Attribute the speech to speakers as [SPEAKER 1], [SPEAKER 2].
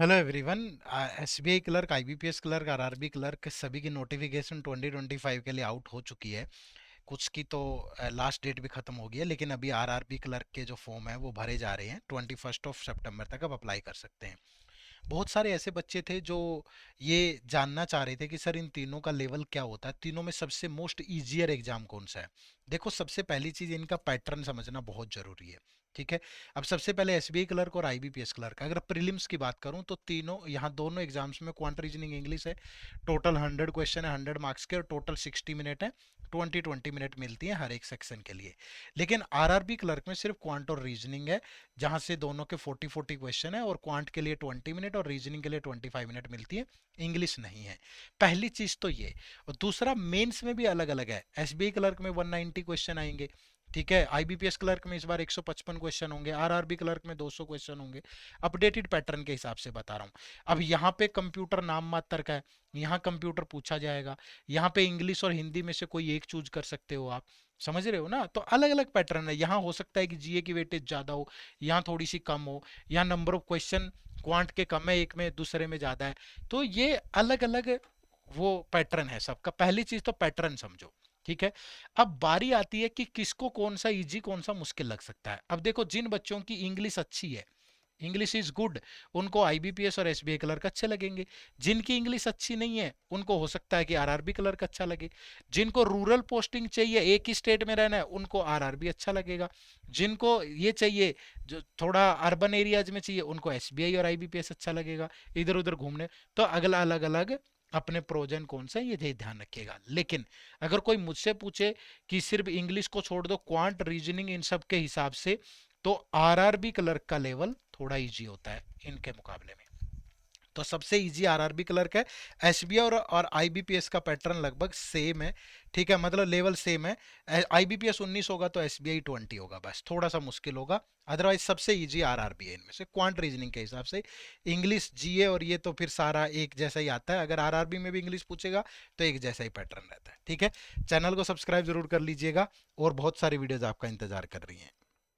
[SPEAKER 1] Hello everyone. SBI clerk, IBPS clerk, RRB clerk सभी की notification 2025 के लिए आउट हो चुकी है। कुछ की तो लास्ट डेट भी खत्म हो गई है, लेकिन अभी आरआरबी क्लर्क के जो फॉर्म है वो भरे जा रहे हैं। 21 सितंबर तक आप अप्लाई कर सकते हैं। बहुत सारे ऐसे बच्चे थे जो ये जानना चाह रहे थे कि सर इन तीनों का लेवल क्या होता है, तीनों में सबसे मोस्ट ईजियर एग्जाम कौन सा है। देखो, सबसे पहली चीज इनका पैटर्न समझना बहुत जरूरी है। ठीक है। अब सबसे पहले एसबीआई क्लर्क और आईबीपीएस क्लर्क, अगर प्रीलिम्स की बात करूं तो तीनों यहाँ दोनों एग्जाम्स में क्वांट रीजनिंग इंग्लिश है। टोटल 100 क्वेश्चन है, 100 मार्क्स के, और टोटल 60 मिनट है। 20-20 मिनट मिलती है हर एक सेक्शन के लिए। लेकिन आरआरबी क्लर्क में सिर्फ क्वांट और रीजनिंग है, जहां से दोनों के 40-40 क्वेश्चन है, और क्वांट के लिए 20 मिनट और रीजनिंग के लिए 25 मिनट मिलती है। इंग्लिश नहीं है। पहली चीज तो ये। और दूसरा, मेंस में भी अलग अलग है। एसबीआई क्लर्क में 190 क्वेश्चन आएंगे। ठीक है। आईबीपीएस क्लर्क में इस बार 155 क्वेश्चन होंगे, आरआरबी क्लर्क में 200 क्वेश्चन होंगे। अपडेटेड पैटर्न के हिसाब से बता रहा हूँ। अब यहाँ पे कंप्यूटर नाम मात्र का है। यहाँ कंप्यूटर पूछा जाएगा। यहाँ पे इंग्लिश और हिंदी में से कोई एक चूज कर सकते हो आप। समझ रहे हो ना? तो अलग अलग पैटर्न है। यहाँ हो सकता है कि जीए की वेटेज ज्यादा हो, यहाँ थोड़ी सी कम हो। यहाँ नंबर ऑफ क्वेश्चन क्वांट के कम है, एक में दूसरे में ज्यादा है। तो ये अलग अलग वो पैटर्न है सबका। पहली चीज तो पैटर्न समझो। ठीक है। अब बारी आती है कि किसको कौन सा इजी कौन सा मुश्किल लग सकता है। अब देखो, जिन बच्चों की इंग्लिश अच्छी है, इंग्लिश इज गुड, उनको आईबीपीएस और एसबीआई क्लर्क अच्छे लगेंगे। जिनकी इंग्लिश अच्छी नहीं है, उनको हो सकता है कि आरआरबी क्लर्क अच्छा लगे। जिनको रूरल पोस्टिंग चाहिए, एक ही स्टेट में रहना है, उनको आरआरबी अच्छा लगेगा। जिनको ये चाहिए, जो थोड़ा अर्बन एरियाज में चाहिए, उनको एसबीआई और आईबीपीएस अच्छा लगेगा। इधर उधर घूमने तो अगला अलग अलग अपने प्रोजन कौन सा है, ये ध्यान रखिएगा। लेकिन अगर कोई मुझसे पूछे कि सिर्फ इंग्लिश को छोड़ दो, क्वांट रीजनिंग इन सब के हिसाब से, तो आरआरबी क्लर्क का लेवल थोड़ा इजी होता है इनके मुकाबले में। तो सबसे इजी आरआरबी क्लर्क है। एसबीआई और आईबीपीएस का पैटर्न लगभग सेम है। ठीक है, मतलब लेवल सेम है। आईबीपीएस 19 होगा तो एसबीआई 20 होगा, बस थोड़ा सा मुश्किल होगा। अदरवाइज सबसे इजी आरआरबी है इनमें से, क्वांट रीजनिंग के हिसाब से। इंग्लिश, जीए और ये तो फिर सारा एक जैसा ही आता है। अगर आरआरबी में भी इंग्लिश पूछेगा तो एक जैसा ही पैटर्न रहता है। ठीक है। चैनल को सब्सक्राइब जरूर कर लीजिएगा, और बहुत सारी वीडियोज आपका इंतजार कर रही हैं।